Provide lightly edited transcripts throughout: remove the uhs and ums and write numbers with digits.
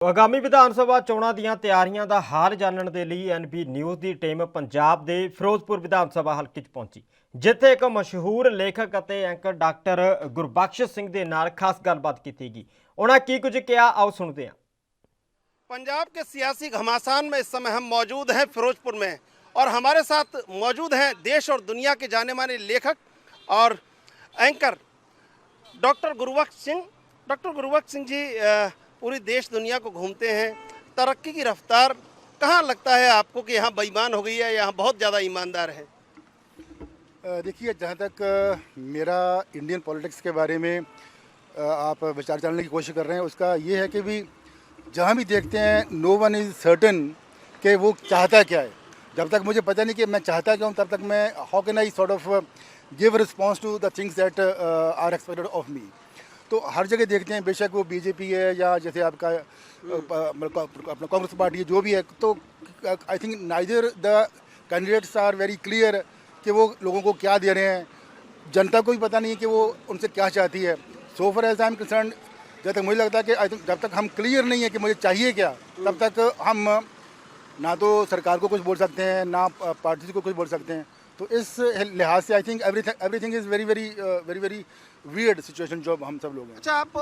ਆਗਾਮੀ ਵਿਧਾਨ ਸਭਾ ਚੋਣਾਂ ਦੀਆਂ ਤਿਆਰੀਆਂ ਦਾ ਹਾਲ ਜਾਣਨ ਦੇ ਲਈ ਐਨਬੀ ਨਿਊਜ਼ ਦੀ ਟੀਮ ਪੰਜਾਬ ਦੇ ਫਿਰੋਜ਼ਪੁਰ ਵਿਧਾਨ ਸਭਾ ਹਲਕੇ 'ਚ ਪਹੁੰਚੀ, ਜਿੱਥੇ ਇੱਕ ਮਸ਼ਹੂਰ ਲੇਖਕ ਅਤੇ ਐਂਕਰ ਡਾਕਟਰ ਗੁਰਬਖਸ਼ ਸਿੰਘ ਦੇ ਨਾਲ ਖਾਸ ਗੱਲਬਾਤ ਕੀਤੀ गई। ਉਹਨਾਂ ਕੀ ਕੁਝ ਕਿਹਾ, आओ सुनते हैं। पंजाब के सियासी घमासान में इस समय हम मौजूद हैं फिरोजपुर में, और हमारे साथ मौजूद हैं देश और दुनिया के जाने माने लेखक और anchor doctor Gurbaksh Singh. Doctor Gurbaksh Singh ji पूरी देश दुनिया को घूमते हैं। तरक्की की रफ्तार कहाँ लगता है आपको कि यहाँ बेईमान हो गई है, यहाँ बहुत ज़्यादा ईमानदार है? देखिए, जहाँ तक मेरा इंडियन पॉलिटिक्स के बारे में आप विचार जानने की कोशिश कर रहे हैं, उसका ये है कि भी जहाँ भी देखते हैं नो वन इज़ सर्टन कि वो चाहता क्या है। जब तक मुझे पता नहीं कि मैं चाहता क्या हूँ, तब तक मैं how can I sort of give response to the things that are expected of me. तो हर जगह देखते हैं, बेशक वो बीजेपी है या जैसे आपका अपना कांग्रेस पार्टी है, जो भी है, तो I think neither the candidates are very clear कि वो लोगों को क्या दे रहे हैं। जनता को भी पता नहीं है कि वो उनसे क्या चाहती है। So for as I am concern, जब तक मुझे लगता है कि आई थिंक जब तक हम क्लियर नहीं है कि मुझे चाहिए क्या, तब तक हम ना तो सरकार को कुछ बोल सकते हैं, ना पार्टी को कुछ बोल सकते हैं। तो इस लिहाज से I think everything is very very very very weird situation जो हम सब लोग हैं। अच्छा, आप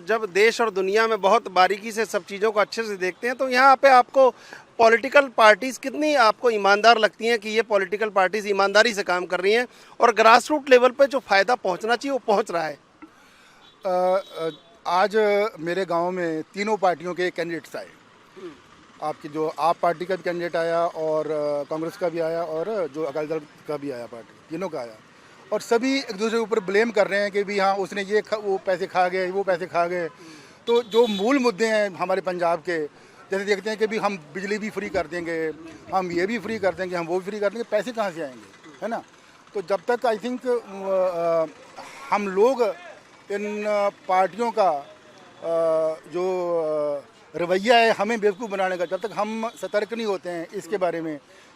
जब देश और दुनिया में बहुत बारीकी से सब चीज़ों को अच्छे से देखते हैं, तो यहाँ पे आपको पॉलिटिकल पार्टीज़ कितनी आपको ईमानदार लगती हैं कि ये पॉलिटिकल पार्टीज़ ईमानदारी से काम कर रही हैं और ग्रास रूट लेवल पे जो फ़ायदा पहुँचना चाहिए वो पहुँच रहा है? आज मेरे गांव में तीनों पार्टियों के कैंडिडेट्स आए। आपकी जो आप पार्टी का भी कैंडिडेट आया और कांग्रेस का भी आया और जो अकाली दल का भी आया, पार्टी तीनों का आया, और सभी एक दूसरे के ऊपर ब्लेम कर रहे हैं कि भी हाँ उसने वो पैसे खा गए, वो पैसे खा गए। तो जो मूल मुद्दे हैं हमारे पंजाब के, जैसे देखते हैं कि भी हम बिजली भी फ्री कर देंगे, हम ये भी फ्री कर देंगे, हम वो भी फ्री कर देंगे, पैसे कहाँ से आएंगे, है ना। तो जब तक आई थिंक हम लोग इन पार्टियों का जो रवैया है हमें बेवकूफ़ बनाने का, जब तक हम सतर्क नहीं होते हैं इसके बारे में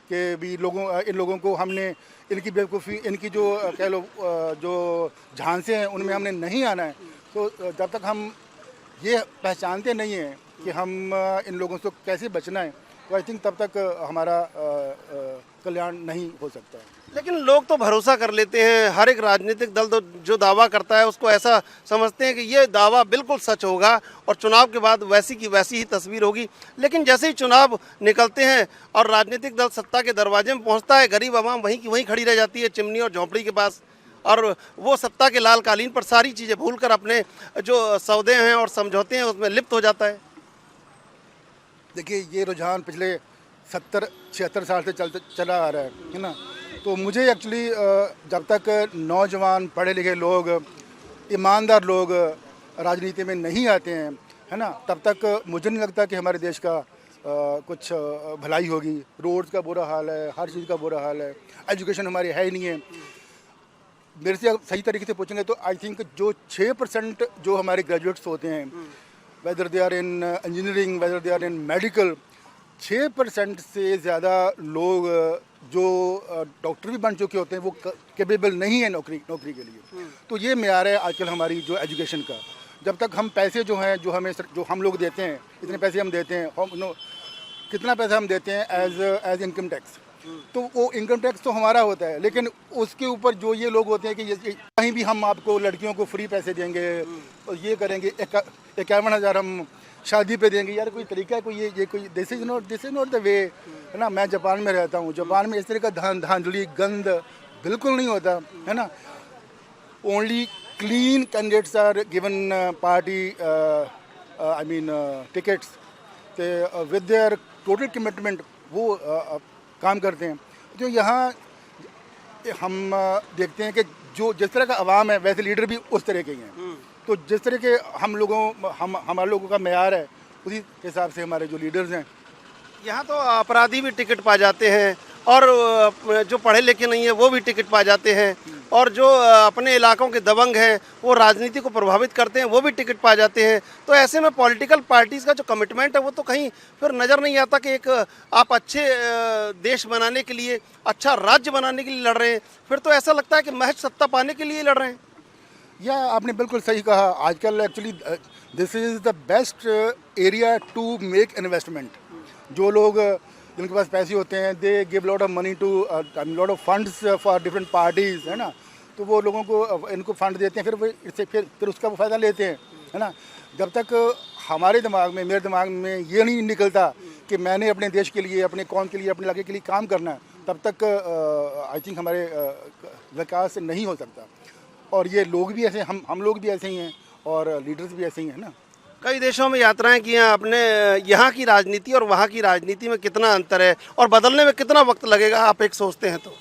कि भी इन लोगों को हमने इनकी बेवकूफ़ी, इनकी जो कह लो जो झांसे हैं उनमें हमने नहीं आना है। तो जब तक हम ये पहचानते नहीं हैं कि हम इन लोगों से कैसे बचना है, तो आई थिंक तब तक हमारा कल्याण नहीं हो सकता है। लेकिन लोग तो भरोसा कर लेते हैं, हर एक राजनीतिक दल तो जो दावा करता है उसको ऐसा समझते हैं कि ये दावा बिल्कुल सच होगा और चुनाव के बाद वैसी की वैसी ही तस्वीर होगी। लेकिन जैसे ही चुनाव निकलते हैं और राजनीतिक दल सत्ता के दरवाजे में पहुंचता है, गरीब आवाम वहीं की वहीं खड़ी रह जाती है, चिमनी और झोंपड़ी के पास, और वो सत्ता के लाल कालीन पर सारी चीज़ें भूल कर अपने जो सौदे हैं और समझौते हैं उसमें लिप्त हो जाता है। देखिए, ये रुझान पिछले 70-76 साल से चला आ रहा है ना। तो मुझे एक्चुअली जब तक नौजवान पढ़े लिखे लोग, ईमानदार लोग राजनीति में नहीं आते हैं, है ना, तब तक मुझे नहीं लगता कि हमारे देश का कुछ भलाई होगी। रोड्स का बुरा हाल है, हर चीज़ का बुरा हाल है, एजुकेशन हमारी है ही नहीं है। मेरे से सही तरीके से पूछेंगे तो आई थिंक जो 6% जो हमारे ग्रेजुएट्स होते हैं, whether they are in engineering, whether they are in medical, 6% से ज़्यादा लोग जो डॉक्टर भी बन चुके होते हैं वो कैपेबल नहीं है नौकरी के लिए। तो ये मेयार है आजकल हमारी जो एजुकेशन का। जब तक हम पैसे जो हैं, जो हम लोग देते हैं, इतने पैसे हम देते हैं, कितना पैसा हम देते हैं एज इनकम टैक्स, तो वो इनकम टैक्स तो हमारा होता है, लेकिन उसके ऊपर जो ये लोग होते हैं कि कहीं भी हम आपको लड़कियों को फ्री पैसे देंगे और ये करेंगे, 51,000 हम शादी पे देंगे। यार कोई तरीका है, कोई ये कोई this is not the way, है ना। मैं जापान में रहता हूँ, जापान में इस तरह का धांधली गंद बिल्कुल नहीं होता, है ना। Only clean candidates are given party I mean tickets with their total commitment, वो काम करते हैं। जो यहाँ हम देखते हैं कि जो जिस तरह का अवाम है वैसे लीडर भी उस तरह के ही हैं। तो जिस तरह के हमारे लोगों का मेयार है, उसी हिसाब से हमारे जो लीडर्स हैं। यहाँ तो अपराधी भी टिकट पा जाते हैं और जो पढ़े लिखे नहीं है वो भी टिकट पा जाते हैं, और जो अपने इलाकों के दबंग हैं वो राजनीति को प्रभावित करते हैं वो भी टिकट पा जाते हैं। तो ऐसे में पॉलिटिकल पार्टीज़ का जो कमिटमेंट है वो तो कहीं फिर नज़र नहीं आता कि एक आप अच्छे देश बनाने के लिए, अच्छा राज्य बनाने के लिए लड़ रहे हैं। फिर तो ऐसा लगता है कि महज सत्ता पाने के लिए लड़ रहे हैं। या आपने बिल्कुल सही कहा। आजकल actually this is the best area to make investment. जो लोग जिनके पास पैसे होते हैं, they give lot of money to lot of funds for different parties, है ना। तो वो लोगों को इनको फंड देते हैं, फिर वो इससे फिर उसका वो फ़ायदा लेते हैं, है ना। जब तक हमारे दिमाग में, मेरे दिमाग में ये नहीं निकलता कि मैंने अपने देश के लिए, अपने कौम के लिए, अपने इलाके के लिए काम करना है, तब तक आई थिंक हमारे विकास नहीं हो सकता। और ये लोग भी ऐसे, हम लोग भी ऐसे ही हैं और लीडर्स भी ऐसे ही हैं ना। कई देशों में यात्राएं की हैं आपने, यहाँ की राजनीति और वहाँ की राजनीति में कितना अंतर है और बदलने में कितना वक्त लगेगा, आप एक सोचते हैं तो?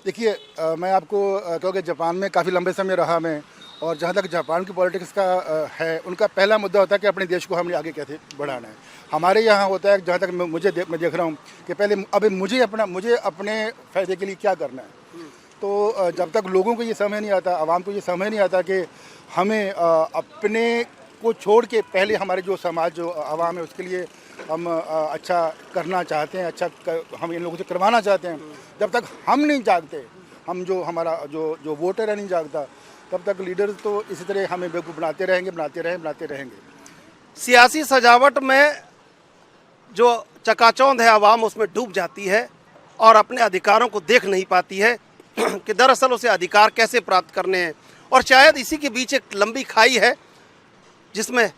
देखिए, मैं आपको क्योंकि जापान में काफ़ी लंबे समय रहा मैं, और जहाँ तक जापान की पॉलिटिक्स का है, उनका पहला मुद्दा होता है कि अपने देश को हमने आगे कैसे बढ़ाना है। हमारे यहाँ होता है, जहाँ तक मैं देख रहा हूँ कि पहले अभी मुझे अपने फ़ायदे के लिए क्या करना है। तो जब तक लोगों को ये समझ नहीं आता, आवाम को ये समझ नहीं आता कि हमें अपने को छोड़ के पहले हमारे जो समाज, जो आवाम है, उसके लिए हम अच्छा करना चाहते हैं, हम इन लोगों से करवाना चाहते हैं, जब तक हम नहीं जागते, हम जो हमारा जो वोटर है नहीं जागता, तब तक लीडर्स तो इसी तरह हमें बेवकूफ़ बनाते रहेंगे। सियासी सजावट में जो चकाचौंध है आवाम उसमें डूब जाती है और अपने अधिकारों को देख नहीं पाती है कि दरअसल उसे अधिकार कैसे प्राप्त करने हैं। और शायद इसी के बीच एक लंबी खाई है जिसमें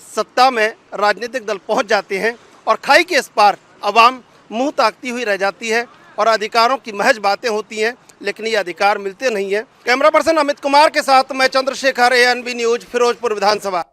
सत्ता में राजनीतिक दल पहुंच जाते हैं और खाई के इस पार आवाम मुंह ताकती हुई रह जाती है और अधिकारों की महज बातें होती हैं, लेकिन ये अधिकार मिलते नहीं हैं। कैमरा पर्सन अमित कुमार के साथ मैं चंद्रशेखर, ANB न्यूज़, फिरोजपुर विधानसभा।